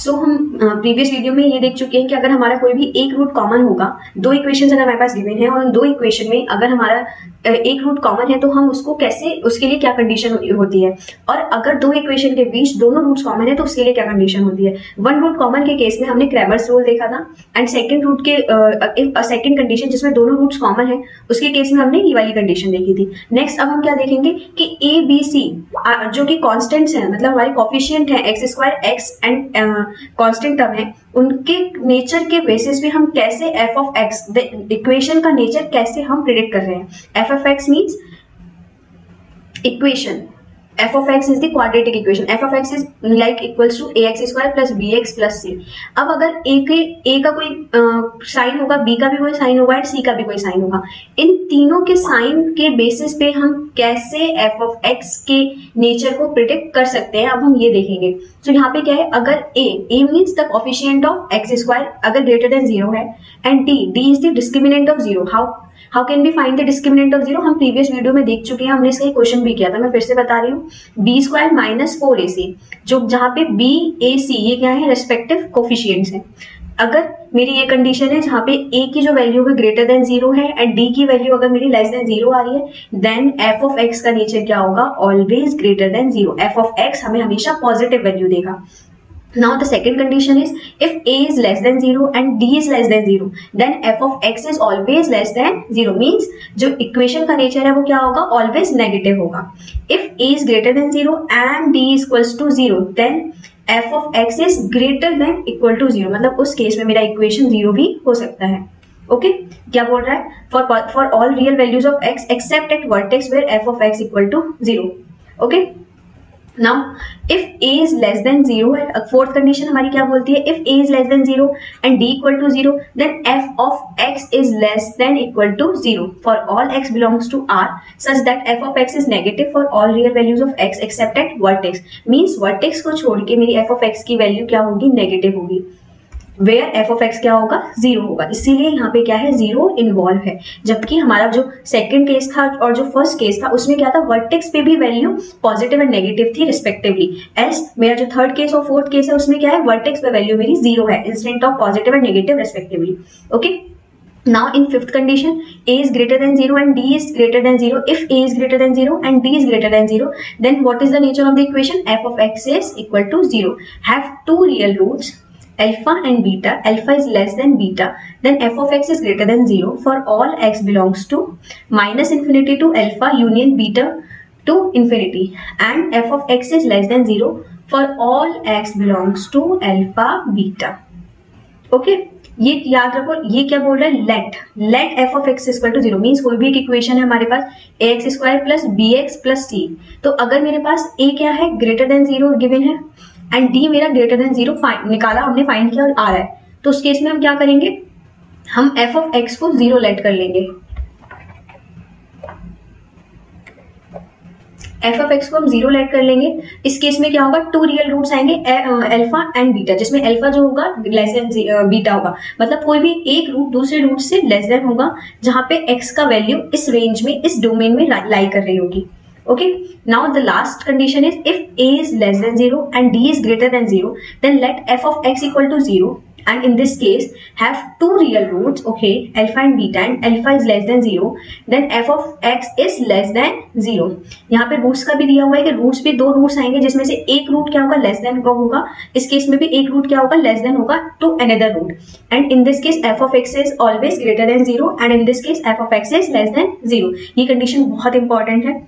सो हम previous video में ये देख चुके हैं कि अगर हमारा कोई भी एक रूट कॉमन होगा, दो इक्वेशंस अगर हमारे पास गिवन है और उन दो इक्वेशन में अगर हमारा एक रूट कॉमन है तो हम उसको कैसे, उसके लिए क्या कंडीशन होती है, और अगर दो इक्वेशन के बीच दोनों रूट्स कॉमन है तो उसके लिए क्या कंडीशन होती है। वन रूट कॉमन के केस में हमने क्रैमर्स रूल देखा था, एंड सेकंड रूट के सेकंड कंडीशन जिसमें दोनों रूट्स कॉमन है उसके केस में हमने ये वाली कंडीशन देखी थी। नेक्स्ट अब हम क्या देखेंगे कि ए बी सी जो कि कॉन्स्टेंट्स हैं, मतलब हमारे कोफिशिएंट है x square x and constant term है, उनके नेचर के बेसिस पे हम कैसे एफ ऑफ एक्स, इक्वेशन का नेचर कैसे हम प्रिडिक्ट कर रहे हैं। F of x means equation, f of x is the quadratic equation, f of x is like equals to a x square plus b x plus c. अब अगर ए का कोई साइन होगा, बी का भी कोई साइन होगा एंड सी का भी कोई साइन होगा, इन तीनों के साइन के बेसिस पे हम कैसे एफ ऑफ एक्स के नेचर को प्रिडिक्ट कर सकते हैं, अब हम ये देखेंगे। तो यहाँ पे क्या है, अगर a means the coefficient of x square अगर ग्रेटर देन 0 है, and d is the discriminant of 0। How can be find the discriminant of 0, हम प्रीवियस वीडियो में देख चुके हैं, हमने इसका क्वेश्चन भी किया था, मैं फिर से बता रही हूँ। बी स्क्वायर माइनस 4ac, जो जहां पे बी ए सी ये क्या है, रेस्पेक्टिव कोफिशिएंट्स हैं। अगर मेरी ये कंडीशन है जहां पे ए की जो वैल्यू है ग्रेटर देन 0 है एंड डी की वैल्यू अगर मेरी लेस देन 0 आ रही है, देन एफ ऑफ एक्स का नेचर क्या होगा, always greater than 0। F of x हमें हमेशा पॉजिटिव वैल्यू देगा। Now the second condition is if a is less than 0 and d is less than 0, then f of x is always less than 0, means जो equation का nature है वो क्या होगा, always negative होगा। If a is greater than 0 and d is equals to 0, then f of x is greater than equal to 0, मतलब उस case में मेरा इक्वेशन 0 भी हो सकता है। ओके क्या बोल रहा है, for all real values of x except at vertex where f of x equal to 0। Okay Now, if a is less than 0, fourth condition हमारी क्या बोलती है, if a is less than 0 and d equal to 0, then f of x is less than equal to 0 for all x belongs to R, such that f of x is negative for all real values of x except at vertex। Means vertex को छोड़ के मेरी f of x की value क्या होगी, negative होगी। Where F of x क्या होगा, 0 होगा, इसीलिए यहाँ पे क्या है, 0 इन्वॉल्व है। जबकि हमारा जो सेकंड केस था और जो फर्स्ट केस था उसमें क्या था, वर्टेक्स पे भी वैल्यू पॉजिटिव एंड नेगेटिव थी रिस्पेक्टिवली। एस मेरा जो थर्ड केस और फोर्थ केस है उसमें क्या है, वर्टेक्स पे वैल्यू मेरी 0 है instant of positive and negative respectively. Okay Now in fifth condition, a is greater than 0 and d is greater than 0. If a is greater than 0 and d is greater than 0, then what is the nature of the equation, f of x is equal to 0. Have two real roots alpha and beta, alpha is less than beta, then f of x is greater than 0 for all x belongs to minus infinity to alpha union beta to infinity, and f of x is less than 0 for all x belongs to alpha beta। Okay ये याद रखो, ये क्या बोल रहा है, let f of x equal to 0 means कोई भी एक इक्वेशन है हमारे पास a x square plus b x plus c, तो अगर मेरे पास ए क्या है, ग्रेटर देन 0 गिवन है एंड डी मेरा ग्रेटर देन 0 निकाला हमने, फाइंड किया और आ रहा है, तो उस केस में हम क्या करेंगे, हम एफ ऑफ एक्स को 0 लेट कर लेंगे। एफ ऑफ एक्स को हम 0 लेट कर लेंगे। इस केस में क्या होगा, टू रियल रूट्स आएंगे अल्फा एंड बीटा, जिसमें अल्फा जो होगा लेस देन बीटा होगा, मतलब कोई भी एक रूट दूसरे रूट से लेस देन होगा जहां पे एक्स का वैल्यू इस रेंज में, इस डोमेन में लाई कर रही होगी। Okay, now the last condition is if a is less than 0 and d is greater than 0, then let f of x equal to 0, and in this case have two real roots, okay, alpha and beta, and alpha is less than 0, then f of x is less than 0। यहाँ पे roots का भी दिया हुआ है कि roots पे दो रूट्स आएंगे जिसमें से एक रूट क्या होगा, लेस देन का होगा, इस केस में भी एक रूट क्या होगा, लेस देन होगा to another root, and in this case f of x is always greater than 0 and in this case f of x is less than 0। ये कंडीशन बहुत इंपॉर्टेंट है।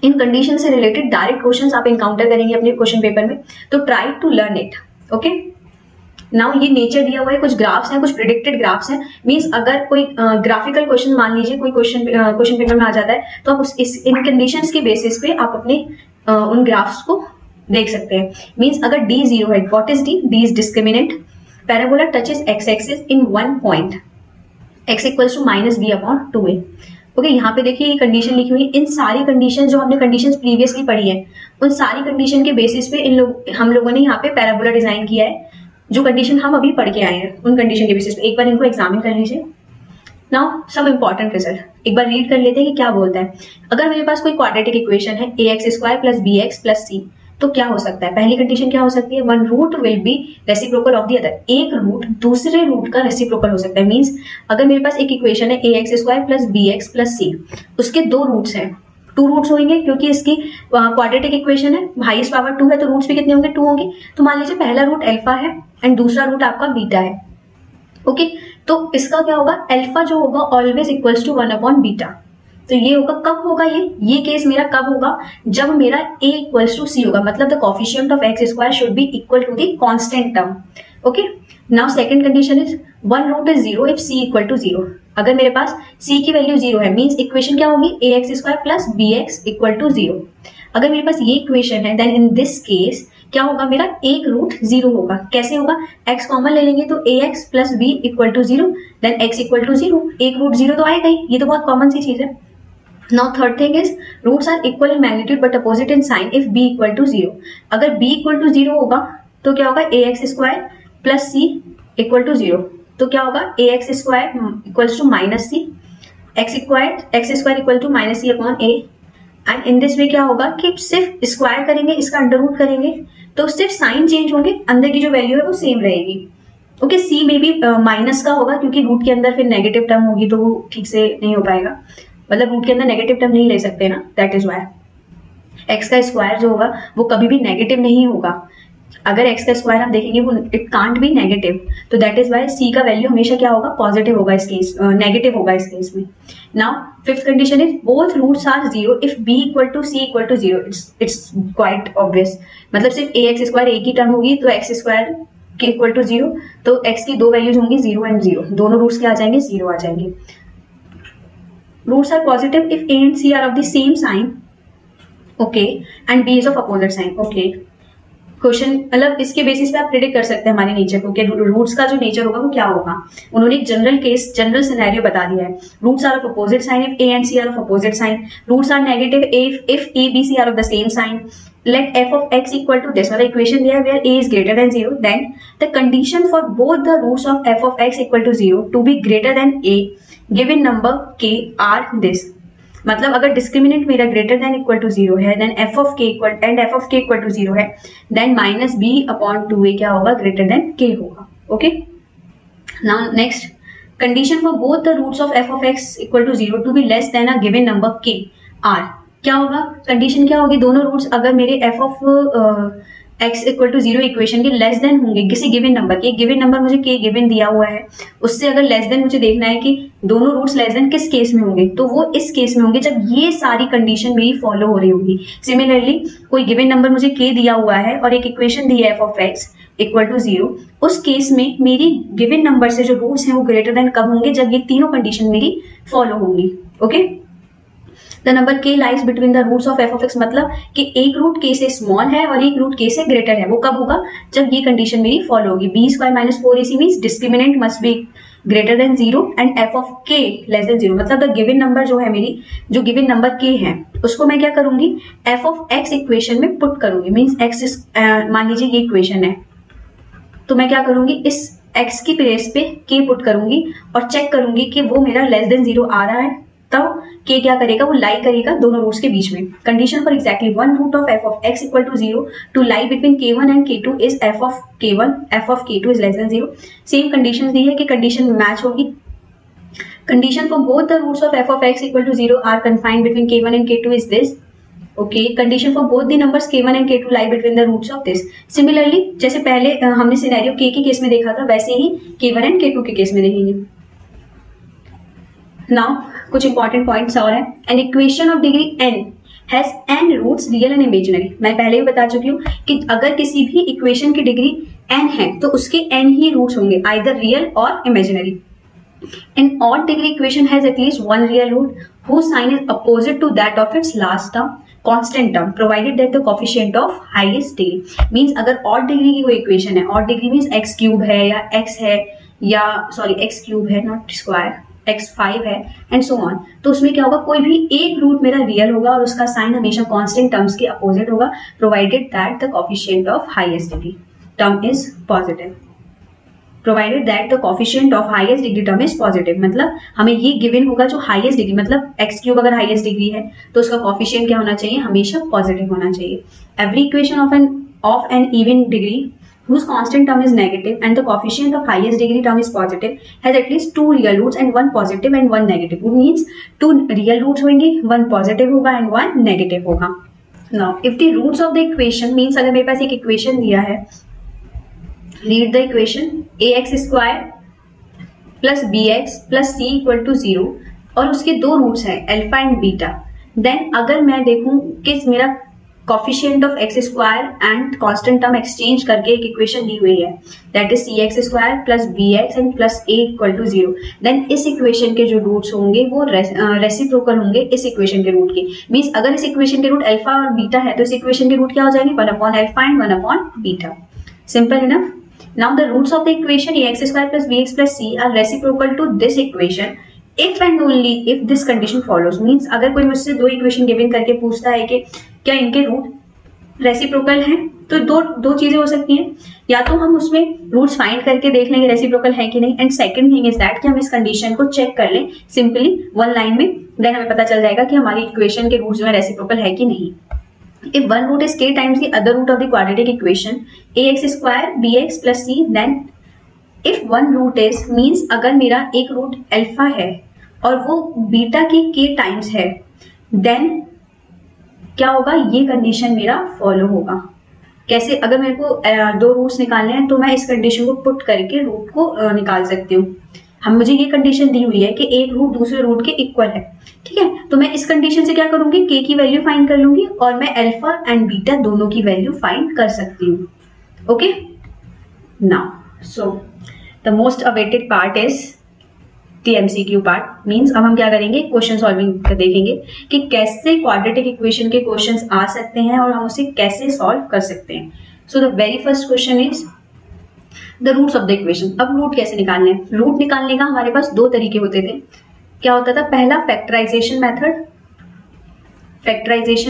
इन कंडीशन से रिलेटेड डायरेक्ट क्वेश्चंस आप encounter करेंगे अपने question paper में, तो try to learn it. Okay now ये नेचर दिया हुआ है, कुछ ग्राफ्स हैं, कुछ प्रिडिक्टेड ग्राफ्स हैं, मींस अगर कोई ग्राफिकल क्वेश्चन मान लीजिए कोई क्वेश्चन पेपर में आ जाता है तो आप इन कंडीशंस के बेसिस पे आप अपने उन ग्राफ्स को देख सकते हैं। मींस अगर d 0 है, what is d, d is discriminant, parabola touches x axis in one point, x equals to minus b upon 2a। Okay यहाँ पे देखिए ये कंडीशन लिखी हुई है, इन सारी कंडीशन जो हमने कंडीशंस प्रीवियसली पढ़ी है उन सारी कंडीशन के बेसिस पे हम लोगों ने यहाँ पे पैराबोला डिजाइन किया है, जो कंडीशन हम अभी पढ़ के आए हैं उन कंडीशन के बेसिस पे। एक बार इनको एग्जामिन कर लीजिए। नाउ सम इंपॉर्टेंट रिजल्ट एक बार रीड कर लेते हैं कि क्या बोलता है। अगर मेरे पास कोई क्वाड्रेटिक इक्वेशन है a x square plus b x plus c, तो क्या हो सकता है, पहली कंडीशन क्या हो सकती है, one root will be reciprocal of the other, एक रूट दूसरे रूट का रेसिप्रोकल हो सकता है। मींस अगर मेरे पास एक इक्वेशन है ax² plus bx plus c, उसके दो रूट्स हैं, टू रूट्स होंगे क्योंकि इसकी क्वाड्रेटिक इक्वेशन है, हाईएस्ट पावर 2 है तो रूट्स भी कितने होंगे, 2 होंगे। तो मान लीजिए पहला रूट अल्फा है एंड दूसरा रूट आपका बीटा है। ओके, तो इसका क्या होगा, अल्फा जो होगा ऑलवेज इक्वल्स टू 1/बीटा। तो ये होगा, कब होगा ये केस मेरा कब होगा, जब मेरा a इक्वल्स टू c होगा, मतलब the coefficient of x² should be equal to the constant term. Okay, now second condition is one root is 0 if c equal to 0। अगर मेरे पास c की वैल्यू 0 है, मींस इक्वेशन क्या होगी, ax² plus bx equal to 0। अगर मेरे पास ये equation है, देन इन दिस केस क्या होगा, मेरा एक रूट 0 होगा। कैसे होगा, x कॉमन ले लेंगे तो ax plus b equal to 0, then x equal to 0, एक रूट 0 तो आएगा ही, ये तो बहुत कॉमन सी चीज है। Now third thing is roots are equal in magnitude but opposite in sign if b equal to 0। अगर b इक्वल टू 0 होगा तो क्या होगा, ax² plus c equal to 0, तो क्या होगा, ax² equals to minus c, x² equal to minus c upon a। And in this way क्या होगा कि सिर्फ स्क्वायर करेंगे, इसका अंडर रूट करेंगे तो सिर्फ साइन चेंज होंगे, अंदर की जो वैल्यू है वो सेम रहेगी। ओके, सी में भी माइनस का होगा क्योंकि रूट के अंदर फिर नेगेटिव टर्म होगी तो वो ठीक से नहीं हो पाएगा, मतलब रूट के अंदर नेगेटिव टर्म नहीं ले सकते ना, दैट इज वाई। एक्स का स्क्वायर जो होगा वो कभी भी नेगेटिव नहीं होगा, अगर एक्स का स्क्वायर हम देखेंगे वो इट कांट बी नेगेटिव, तो दैट इज वाई सी का वैल्यू हमेशा क्या होगा, पॉजिटिव होगा इस केस, नेगेटिव होगा इस केस में। Now fifth condition is both roots are 0 if b equal to c equal to 0। It's quite obvious, मतलब सिर्फ ax² एक ही टर्म होगी तो x² के इक्वल टू 0, तो x की दो वैल्यूज होंगी 0 एंड 0, दोनों रूट्स क्या आ जाएंगे, 0 आ जाएंगे। Roots are positive if a and c are of the same sign, okay, and b is of opposite sign. Okay, question मतलब इसके बेसिस पे आप प्रेडिक्ट कर सकते हैं हमारे नेचर को कि रूट्स का जो नेचर होगा वो क्या होगा। उन्होंने एक जनरल केस, जनरल सिनेरियो बता दिया है, roots are of opposite sign if a and c are of opposite sign, roots are negative if a b c are of the same sign, let f of x equal to this, मतलब equation दिया है where a is greater than 0, then the condition for both the roots of f of x equal to 0 to be greater than a given number k are this. मतलब अगर discriminant मेरा greater than equal to 0 है, then f of k equal to 0 है, then minus b upon 2a क्या होगा, greater than k होगा। Okay, now next condition for both the roots of f of x equal to 0 to be less than a given number k r। क्या होगा, condition क्या होगी, दोनों roots अगर मेरे f of x equal to 0 equation के less than होंगे किसी गिवन नंबर के, गिवन नंबर मुझे k गिवन दिया हुआ है, उससे अगर लेस देन मुझे देखना है कि दोनों रूट्स लेस देन किस केस में होंगे, तो वो इस केस में होंगे जब ये सारी कंडीशन मेरी फॉलो हो रही होगी। सिमिलरली कोई गिवन नंबर मुझे k दिया हुआ है और एक इक्वेशन दी है f of x equal to 0, उस केस में मेरी गिवन नंबर से जो रूट्स हैं वो ग्रेटर देन कब होंगे, जब ये तीनों कंडीशन मेरी फॉलो होंगी। Okay, the number k lies between the roots of f of x, मतलब कि एक रूट k से स्मॉल है और एक रूट k से ग्रेटर है, वो कब होगा, जब ये कंडीशन मेरी फॉलो होगी। b² minus 4ac means discriminant must be greater than 0 and f of k less than 0, मतलब द गिवन नंबर जो है मेरी, जो गिवन नंबर k है उसको मैं क्या करूंगी, f of x इक्वेशन में पुट करूंगी। मीन्स x मान लीजिए ये इक्वेशन है, तो मैं क्या करूंगी, इस x की प्लेस पे k पुट करूंगी और चेक करूंगी कि वो मेरा लेस देन 0 आ रहा है, तब k क्या करेगा, वो लाई करेगा दोनों रूट्स के बीच में। Condition for exactly one root of f of x equal to 0 to lie between k1 and k2 is f of k1, f of k2 is less than 0। Same condition दी है कि कंडीशन मैच होगी। Condition for both the roots of f of x equal to 0 are confined between k1 and k2 is this. Okay, condition for both the numbers k1 and k2 lie between the roots of this. Similarly जैसे पहले हमने scenario k के case में देखा था, वैसे ही k1 and k2 के case में देखेंगे। नाउ कुछ इंपॉर्टेंट पॉइंट्स और हैं। An equation of degree n has n roots real and imaginary. मैं पहले भी बता चुकी हूँ कि अगर किसी भी इक्वेशन की डिग्री n है तो उसके n ही रूट्स होंगे, आइदर रियल और imaginary. An odd degree equation has at least one real root whose sign is opposite to that of its last term, constant term, provided that the coefficient of highest degree means अगर odd degree की कोई equation है, odd degree means x cube है या x है या x cube है, not square, x5 है एंड सो ऑन, तो उसमें क्या होगा, कोई भी एक रूट मेरा रियल होगा और उसका साइन हमेशा कांस्टेंट टर्म्स के अपोजिट होगा, provided that the coefficient of highest degree term is positive. Provided that the coefficient of highest degree term is positive, मतलब हमें ये गिवन होगा जो हाईएस्ट डिग्री, मतलब एक्स क्यूब अगर हाईएस्ट डिग्री है तो उसका कोफिशिएंट क्या होना चाहिए, हमेशा पॉजिटिव होना चाहिए। Every equation of an even degree whose constant term is negative and the coefficient of highest degree term is positive has at least 2 real roots and 1 positive and 1 negative. It means 2 real roots होंगे, 1 positive होगा and 1 negative होगा. Now if the roots of the equation means अगर मेरे पास एक equation दिया है, read the equation ax square plus bx plus c equal to 0 और उसके दो रूट्स हैं अल्फा एंड बीटा, देन अगर मैं देखूं कि मेरा coefficient of x square and constant term exchange करके एक इक्वेशन दी हुई है that is c x square plus b x and plus a equal to 0, then इस इक्वेशन के जो रूट्स होंगे वो रेसिप्रोकल होंगे इस इक्वेशन के रूट के। मींस अगर इस इक्वेशन के रूट अल्फा और बीटा है तो इस इक्वेशन के रूट क्या हो जाएंगे, 1 upon alpha and 1 upon beta. Simple enough. Now the roots of the equation x square plus b x plus c are reciprocal to this equation if and only if this condition follows. Means अगर कोई मुझसे दो equation given करके पूछता है कि क्या इनके रूट रेसिप्रोकल हैं, तो दो चीजें हो सकती हैं, या तो हम उसमें रूट्स फाइंड करके देख लेंगे रेसिप्रोकल है कि नहीं, and second thing is that कि हम इस कंडीशन को चेक कर लें सिंपली वन लाइन में, देन हमें पता चल जाएगा कि हमारी इक्वेशन के रूट्स जो है रेसिप्रोकल है कि नहीं। If one root is k times the other root of the quadratic equation ax square bx plus c, then if one root is means अगर मेरा एक रूट अल्फा है और वो बीटा के k टाइम्स है, देन क्या होगा, ये कंडीशन मेरा फॉलो होगा। कैसे, अगर मेरे को दो रूट्स निकालने हैं तो मैं इस कंडीशन को पुट करके रूट को निकाल सकती हूँ। हम मुझे ये कंडीशन दी हुई है कि एक रूट दूसरे रूट के इक्वल है, ठीक है, तो मैं इस कंडीशन से क्या करूंगी, k की वैल्यू फाइंड कर लूंगी और मैं अल्फा एंड बीटा दोनों की वैल्यू फाइंड कर सकती हूँ। Okay, now so the most awaited part is the MCQ part. Means अब हम क्या करेंगे, क्वेश्चन सॉल्विंग देखेंगे कि कैसे क्वाड्रेटिक इक्वेशन के क्वेश्चंस आ सकते हैं और हम उसे कैसे सॉल्व कर सकते हैं। So the very first question is the roots of the equation. अब रूट कैसे निकालने हैं, रूट निकालने का हमारे पास दो तरीके होते थे। क्या होता था, पहला factorization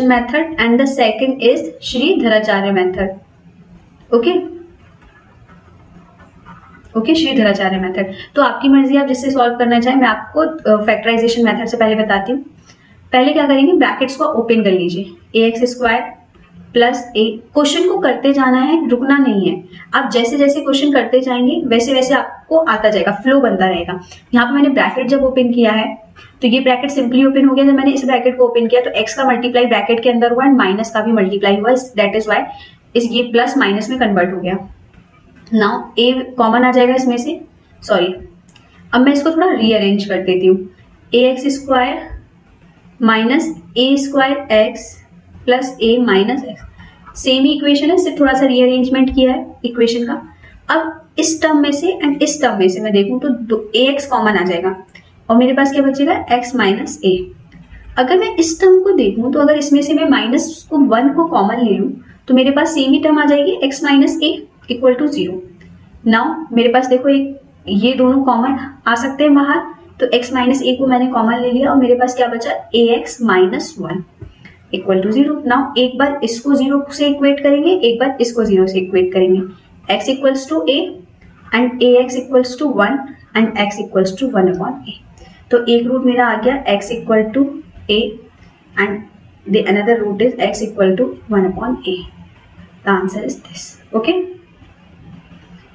method and the second is Sridharacharya method. Okay, Sridharacharya method. तो आपकी मर्जी, आप जिससे सॉल्व करना चाहें। मैं आपको फैक्टराइजेशन मेथड से पहले बताती हूँ। पहले क्या करेंगे, ब्रैकेट्स को ओपन कर लीजिए, ए एक्स स्क्वायर प्लस ए। क्वेश्चन को करते जाना है, रुकना नहीं है। आप जैसे जैसे क्वेश्चन करते जाएंगे वैसे वैसे आपको आता जाएगा, फ्लो बनता रहेगा। यहाँ पे मैंने ब्रैकेट जब ओपन किया है तो ये ब्रैकेट सिंपली ओपन हो गया। जब मैंने इस ब्रैकेट को ओपन किया तो एक्स का मल्टीप्लाई ब्रैकेट के अंदर हुआ एंड माइनस का भी मल्टीप्लाई हुआ, दैट इज वाई इस ये प्लस माइनस में कन्वर्ट हो गया। नाउ ए कॉमन आ जाएगा इसमें से, सॉरी अब मैं इसको थोड़ा रीअरेंज कर देती हूँ। ए एक्स स्क्वायर माइनस ए स्क्वायर एक्स प्लस ए माइनस एक्स, सेम ही इक्वेशन है, सिर्फ थोड़ा सा रीअरेंजमेंट किया है इक्वेशन का। अब इस टर्म में से एंड इस टर्म में से मैं देखूं तो ए एक्स कॉमन आ जाएगा और मेरे पास क्या बचेगा, एक्स माइनस ए। अगर मैं इस टर्म को देखूं तो अगर इसमें से मैं माइनस को 1 को कॉमन ले लूं तो मेरे पास सेम ही टर्म आ जाएगी, x minus a equal to 0। Now मेरे पास देखो एक ये दोनों कॉमन आ सकते हैं बाहर, तो एक्स माइनस ए को मैंने कॉमन ले लिया और मेरे पास क्या बचा, a x minus 1 equal to 0। Now एक बार इसको 0 से इक्वेट करेंगे, एक बार इसको 0 से इक्वेट करेंगे। x equals to a and a x equals to 1 and x equals to 1 upon a। तो एक रूट मेरा आ गया x equal to a and the another root is x equal to 1 upon a। The answer is this. Okay,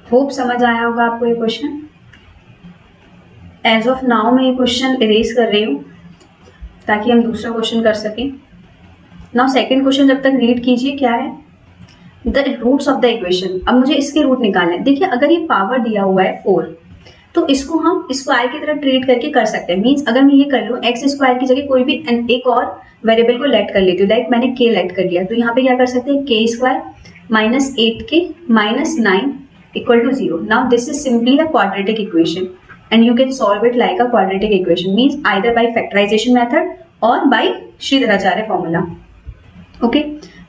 hope समझ आया होगा आपको ये क्वेश्चन। एज ऑफ नाउ मैं ये क्वेश्चन इरेज कर रही हूँ ताकि हम दूसरा क्वेश्चन कर सकें। नाउ सेकंड क्वेश्चन जब तक रीड कीजिए, क्या है, the roots of the equation. अब मुझे इसके रूट निकालने हैं। देखिए अगर ये पावर दिया हुआ है 4 तो इसको हम स्क्वायर की तरह ट्रीट करके कर सकते हैं। मींस अगर मैं ये कर लूँ एक्स स्क्वायर की जगह कोई भी एक और वेरिएबल को लेट कर लेती हूँ, लाइक मैंने के लेट कर लिया, तो यहाँ पे क्या कर सकते हैं, k square minus 8k minus 9 equal to 0। Now this is simply a quadratic equation and you can solve it like a quadratic equation, means either by factorization method or by Sridharacharya formula. Okay,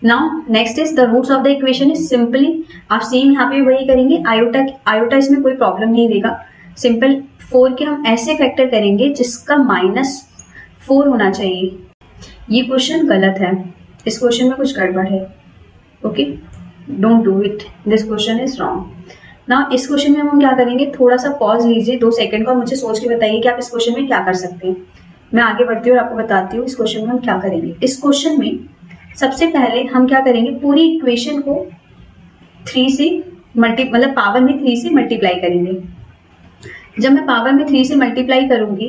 now next is the roots of the equation is simply आप same यहाँ पे वही करेंगे, iota इसमें कोई problem नहीं देगा। Simple 4 के हम ऐसे फैक्टर करेंगे जिसका -4 होना चाहिए। ये क्वेश्चन गलत है, इस क्वेश्चन में कुछ गड़बड़ है। Okay, don't do it, this question is wrong. ना इस क्वेश्चन में हम क्या करेंगे, थोड़ा सा पॉज लीजिए 2 सेकंड का, मुझे सोच के बताइए कि आप इस क्वेश्चन में क्या कर सकते हैं। मैं आगे बढ़ती हूँ और आपको बताती हूँ इस क्वेश्चन में हम क्या करेंगे। इस क्वेश्चन में सबसे पहले हम क्या करेंगे, पूरी इक्वेशन को 3 से मतलब पावर में 3 से मल्टीप्लाई करेंगे। जब मैं पावर में 3 से मल्टीप्लाई करूंगी,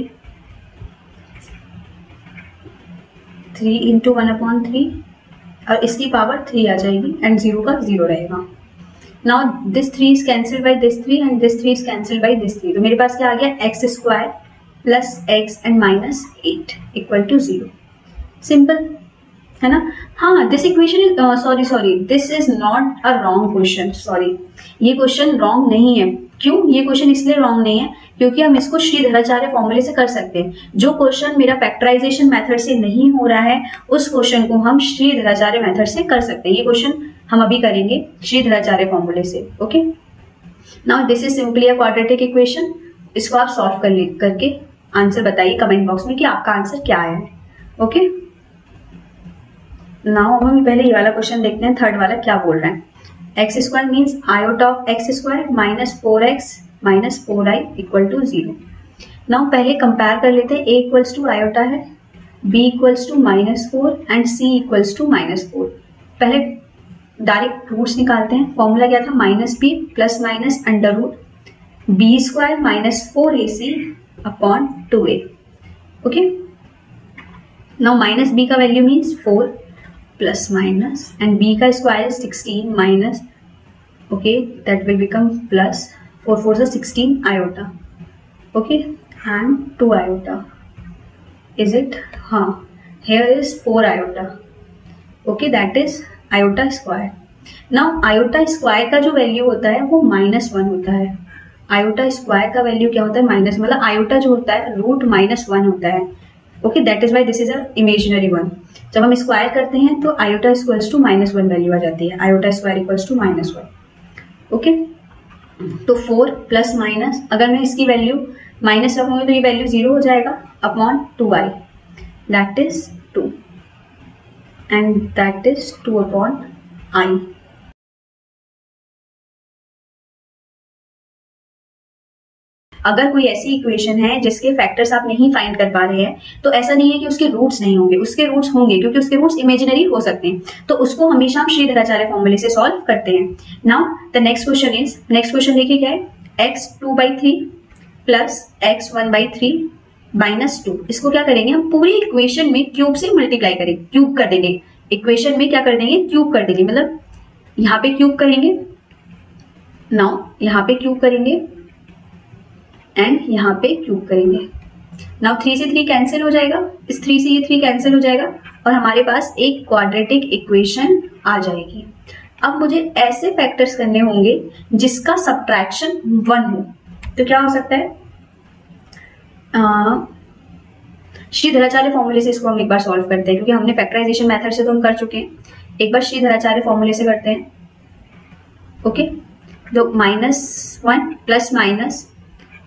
3 इंटू 1/3 और इसकी पावर 3 आ जाएगी एंड 0 का 0 रहेगा। Now this 3 is cancelled by this 3 and this 3 is cancelled by this 3। तो मेरे पास क्या आ गया, x² plus x and -8 equal to 0। Simple है ना। हाँ, this equation is sorry this is not a wrong question. Sorry, ये क्वेश्चन रॉन्ग नहीं है। क्यों ये क्वेश्चन इसलिए रॉन्ग नहीं है, क्योंकि हम इसको श्रीधराचार्य फॉर्मूले से कर सकते हैं। जो क्वेश्चन मेरा फैक्टराइजेशन मेथड से नहीं हो रहा है, उस क्वेश्चन को हम श्रीधराचार्य मेथड से कर सकते हैं। ये क्वेश्चन हम अभी करेंगे श्रीधराचार्य फॉर्मूले से। Okay, now this is simply a quadratic equation. इसको आप सॉल्व करके आंसर बताइए कमेंट बॉक्स में कि आपका आंसर क्या है। ओके, नाउ हम पहले ये वाला क्वेश्चन देखते हैं, थर्ड वाला क्या बोल रहा है। x² means iota of x² minus 4x minus 4i equal to 0। Now पहले कंपेयर कर लेते हैं। a इक्वल्स टू आयोटा है, b equals to -4 and c equals to -4। पहले डायरेक्ट रूट्स निकालते हैं। फॉर्मूला क्या था, -b plus minus under root b² minus 4ac upon 2a। Okay, now -b का value means 4 plus minus and b का square 16 minus, okay that will become plus 4 4 से 16 iota. Okay, and 2 iota is it, हाँ here is 4 iota। Okay, that is iota square. Now iota square का जो value होता है वो -1 होता है। आयोटा स्क्वायर का वैल्यू क्या होता है, माइनस, मतलब आयोटा जो होता है रूट -1 होता है। Okay, that is why this is a imaginary 1। जब हम स्क्वायर करते हैं तो आयोटा इक्वल्स टू -1 वैल्यू आ जाती है। Iota square equals to -1। Okay, तो 4 प्लस माइनस, अगर मैं इसकी वैल्यू माइनस रखूंगी तो ये वैल्यू 0 हो जाएगा upon 2i, that is 2 and that is 2 upon i। अगर कोई ऐसी इक्वेशन है जिसके फैक्टर्स आप नहीं फाइंड कर पा रहे हैं, तो ऐसा नहीं है कि उसके रूट्स नहीं होंगे, उसके रूट्स होंगे, क्योंकि उसके रूट्स इमेजिनरी हो सकते हैं। तो उसको हमेशा हम श्रीधराचार्य फॉर्मूले से सॉल्व करते हैं। नाउ द नेक्स्ट क्वेश्चन देखिए क्या है, x2/3 प्लस x1/3 माइनस 2। इसको क्या करेंगे हम, पूरी इक्वेशन में क्यूब से मल्टीप्लाई करेंगे, क्यूब कर देंगे। इक्वेशन में क्या कर देंगे, क्यूब कर देंगे, मतलब यहाँ पे क्यूब करेंगे, नाउ यहाँ पे क्यूब करेंगे एंड यहाँ पे क्यूब करेंगे। नाउ 3 से 3 कैंसिल हो जाएगा, इस 3 से ये 3 कैंसिल हो जाएगा और हमारे पास एक क्वाड्रेटिक इक्वेशन आ जाएगी। अब मुझे ऐसे फैक्टर्स करने होंगे जिसका सब्ट्रैक्शन 1 हो। तो क्या हो सकता है, श्रीधराचार्य फॉर्मूले से इसको हम एक बार सॉल्व करते हैं, क्योंकि हमने फैक्टराइजेशन मेथड से तो हम कर चुके हैं। एक बार श्रीधराचार्य फॉर्मूले से करते हैं। ओके, तो -1 plus minus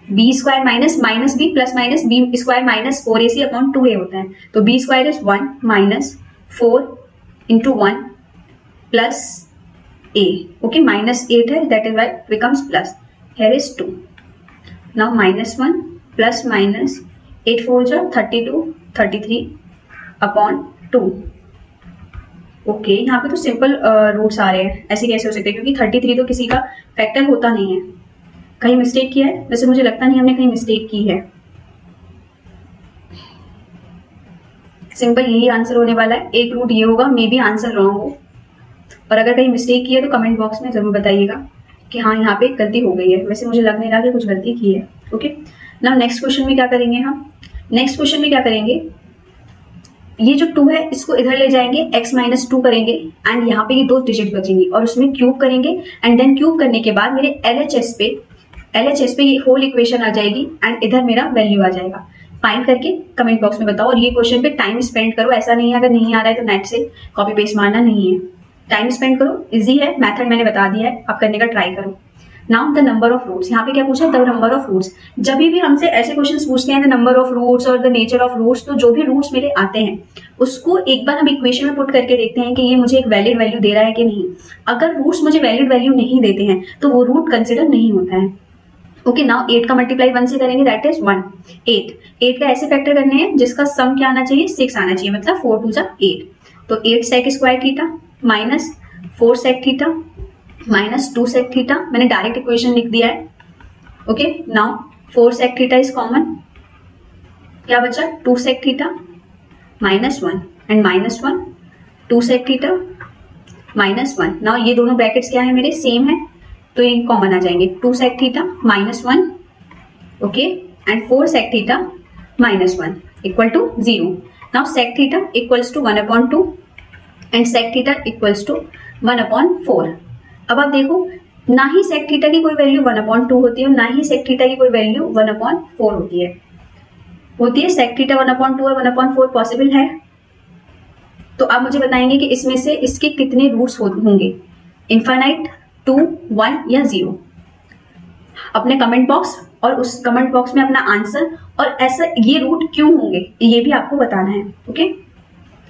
b² minus b plus minus b² minus 4ac upon 2a होता है। तो b² is 1 minus 4 into 1 plus a। Okay, -8 है, that is why becomes plus, here is 2। Now -1 plus minus 8 4 जो 32 33 अपॉन 2। ओके, यहाँ पे तो simple roots आ रहे हैं, ऐसे कैसे हो सकते हैं, क्योंकि 33 तो किसी का फैक्टर होता नहीं है। कहीं मिस्टेक किया है, वैसे मुझे लगता नहीं हमने कहीं मिस्टेक की है। सिंपल यही आंसर होने वाला है। एक रूट ये होगा, मे बी आंसर रॉन्ग हो, और अगर कहीं मिस्टेक की है तो कमेंट बॉक्स में जरूर बताइएगा कि हाँ यहाँ पे गलती हो गई है। वैसे मुझे लग नहीं रहा कि कुछ गलती की है। ओके, नाउ नेक्स्ट क्वेश्चन में क्या करेंगे हम, नेक्स्ट क्वेश्चन में क्या करेंगे, ये जो 2 है इसको इधर ले जाएंगे, x-2 करेंगे एंड यहाँ पे ये 2 डिजिट बचेंगी और उसमें क्यूब करेंगे एंड देन क्यूब करने के बाद मेरे LHS पे ये होल इक्वेशन आ जाएगी एंड इधर मेरा वैल्यू आ जाएगा। फाइंड करके कमेंट बॉक्स में बताओ, और ये क्वेश्चन पे टाइम स्पेंड करो। ऐसा नहीं है अगर नहीं आ रहा है तो नेट से कॉपी पेस्ट मारना नहीं है, टाइम स्पेंड करो। इजी है, मेथड मैंने बता दिया है, आप करने का ट्राई करो। Now the number of roots, यहाँ पे क्या पूछा, द नंबर ऑफ रूट्स। जब भी हमसे ऐसे क्वेश्चंस पूछते हैं द नंबर ऑफ रूट्स और द नेचर ऑफ रूट्स, तो जो भी रूट्स मेरे आते हैं उसको एक बार हम इक्वेशन में पुट करके देखते हैं कि ये मुझे एक वैलिड वैल्यू दे रहा है कि नहीं। अगर रूट्स मुझे वैलिड वैल्यू नहीं देते हैं तो वो रूट कंसिडर नहीं होता है। ओके, नाउ 8 का मल्टीप्लाई 1 से करेंगे, दैट इज 1। 8 का ऐसे फैक्टर करने हैं जिसका सम क्या आना चाहिए, 6 आना चाहिए, मतलब 4 2 जा 8। तो 8 sec square theta minus 4 sec theta minus 2 sec theta, मैंने डायरेक्ट इक्वेशन लिख दिया है। Okay, now 4 sec theta is common, क्या बचा 2 sec theta minus 1 and minus 1 2 sec theta minus 1। Now ये दोनों ब्रैकेट्स क्या है मेरे, सेम है, तो ये कॉमन आ जाएंगे। 2 sec theta minus 1, okay, and 4 sec theta minus 1 equal to 0। Now sec theta equals to 1/2 and sec theta equals to 1/4। अब आप देखो, ना ही सेक थीटा की कोई वैल्यू 1/2 होती है और ना ही सेक थीटा की कोई वैल्यू 1/4 होती है। सेक थीटा 1/2 और 1/4 पॉसिबल है। तो आप मुझे बताएंगे कि इसमें से इसके कितने रूट्स होंगे, इनफाइनाइट, 2, 1 या 0। अपने कमेंट बॉक्स और उस कमेंट बॉक्स में अपना आंसर और ऐसा ये रूट क्यों होंगे ये भी आपको बताना है। ओके,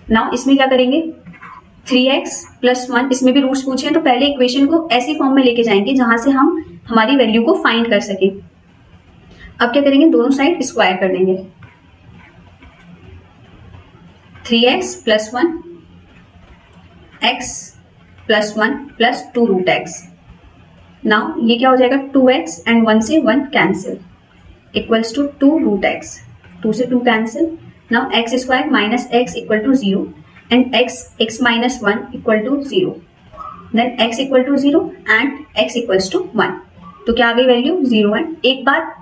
नाउ इसमें क्या करेंगे, 3x + 1, इसमें भी रूट्स पूछे हैं तो पहले इक्वेशन को ऐसी फॉर्म में लेके जाएंगे जहां से हम हमारी वैल्यू को फाइंड कर सके। अब क्या करेंगे, दोनों साइड स्क्वायर कर देंगे। 3x + 1 x + 1 + 2 √x। नाउ ये क्या हो जाएगा, 2x एंड 1 से 1 कैंसिल इक्वल्स टू 2 √x, 2 से 2 cancel. Now x² minus x equal to 0 and x minus 1 equal to 0, then x equal to 0 and x equals to 1। तो क्या आ गई वैल्यू 0 1। एक बार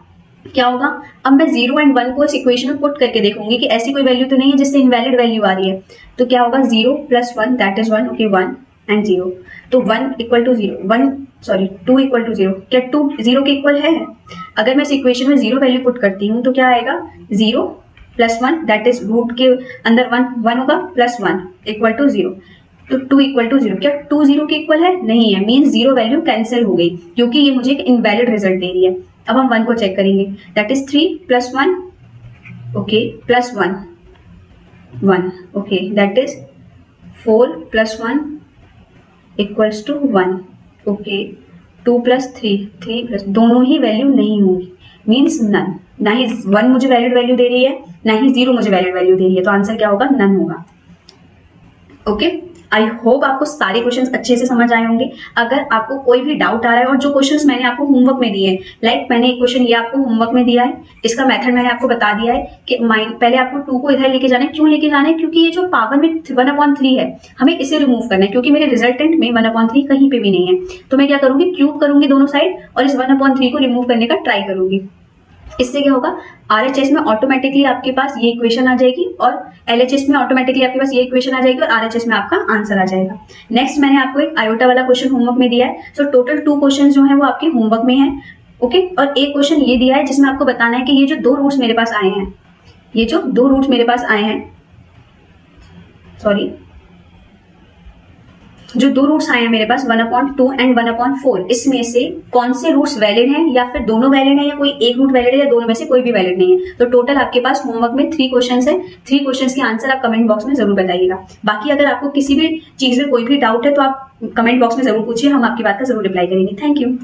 क्या होगा, अब मैं 0 एंड 1 को इस इक्वेशन में पुट करके देखूंगी कि ऐसी कोई वैल्यू तो नहीं है जिससे इनवैलिड वैल्यू आ रही है। तो क्या होगा, 0 + 1 दैट इज 1, ओके, 1 एंड 0। तो 1 इक्वल टू 0, 2 इक्वल टू 0, क्या 2 0 के इक्वल है? अगर मैं इस इक्वेशन में 0 वैल्यू पुट करती हूँ तो क्या आएगा, 0 + 1 दैट इज रूट के अंदर 1 होगा, +1 इक्वल टू 0। तो 2 इक्वल टू 0, क्या 2 0 के इक्वल है? नहीं है, मीन्स 0 वैल्यू कैंसिल हो गई क्योंकि ये मुझे एक इनवैलिड रिजल्ट दे रही है। अब हम 1 को चेक करेंगे, that is 3 + 1, okay, +1 1, okay, that is 4 + 1 equals to 1, okay, 2 + 3 दोनों ही वैल्यू नहीं होंगी, मीन्स नन। ना ही 1 मुझे वैलिड वैल्यू दे रही है, ना ही 0 मुझे वैलिड वैल्यू दे रही है, तो आंसर क्या होगा, नन होगा। ओके, आई होप आपको सारे क्वेश्चंस अच्छे से समझ आए होंगे। अगर आपको कोई भी डाउट आ रहा है और जो क्वेश्चंस मैंने आपको होमवर्क में दिए हैं, लाइक मैंने एक क्वेश्चन ये आपको होमवर्क में दिया है, इसका मेथड मैंने आपको बता दिया है कि पहले आपको 2 को इधर लेके जाना है। क्यों लेके जाना है? क्योंकि ये जो पावर में 1/3 है, हमें इसे रिमूव करना है क्योंकि मेरे रिजल्टेंट में 1/3 कहीं पे भी नहीं है। तो मैं क्या करूंगी, क्यूब करूंगी दोनों साइड और इस 1/3 को रिमूव करने का ट्राई करूंगी। इससे क्या होगा, RHS में ऑटोमेटिकली आपके पास ये इक्वेशन आ जाएगी और LHS में ऑटोमेटिकली आपके पास ये इक्वेशन आ जाएगी और RHS में आपका आंसर आ जाएगा। नेक्स्ट मैंने आपको एक आयोटा वाला क्वेश्चन होमवर्क में दिया है। सो टोटल 2 क्वेश्चन जो है वो आपके होमवर्क में है। ओके, और एक क्वेश्चन ये दिया है जिसमें आपको बताना है कि ये जो 2 रूट्स मेरे पास आए हैं, ये जो 2 रूट्स मेरे पास आए हैं, सॉरी, जो 2 रूट्स आए हैं मेरे पास 1/2 एंड 1/4, इसमें से कौन से रूट्स वैलिड हैं, या फिर दोनों वैलिड हैं, या कोई एक रूट वैलिड है, या दोनों में से कोई भी वैलिड नहीं है। तो टोटल आपके पास होमवर्क में 3 क्वेश्चंस है। 3 क्वेश्चंस के आंसर आप कमेंट बॉक्स में जरूर बताइएगा। बाकी अगर आपको किसी भी चीज में कोई भी डाउट है तो आप कमेंट बॉक्स में जरूर पूछिए, हम आपकी बात का जरूर रिप्लाई करेंगे। Thank you.